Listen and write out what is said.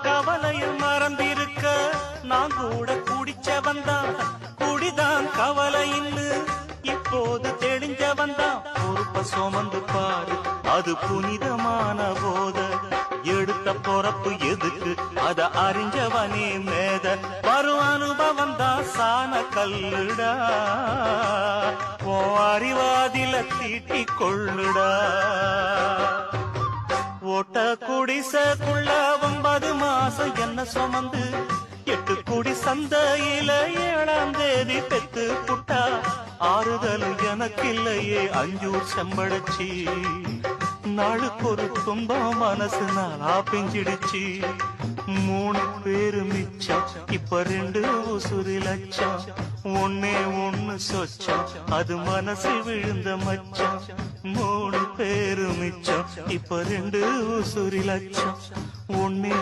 கவலையில் மறந்திருக்க நான் கூட குடிச்சவன்தான். குடிதான் கவலைன்னு இப்போது தெளிஞ்சவன்தான். பொறுப்ப சுமந்து பாரு, அது புனிதமான போத. எடுத்த பொறப்பு எதுக்கு, அத அறிஞ்சவனே மேத. வரும் அனுபவம் தான் சாண கல்லுடா, ஓ அறிவாதில தீட்டி கொள்ளுடா. ஓட்ட குடிசைக்குள்ள 9 மாசம் என்ன சுமந்து 8 குடி சந்தையில 7ஆம் தேதி பெத்து புட்டா. ஆறுதல் எனக்கு இல்லையே அஞ்சூர் செம்படச்சி. நாளுக்கு ஒரு துன்பம் மனசு நாளா பிஞ்சிடுச்சு. 3 பேரு மிச்சம், இப்ப 2 உசுரி லட்சம். ஒன்னே ஒண்ணு சொச்சம், அது மனசில் விழுந்த மச்சம். 3 பேரு மிச்சம், இப்ப 2 உசுரி லட்சம். ஒன்னே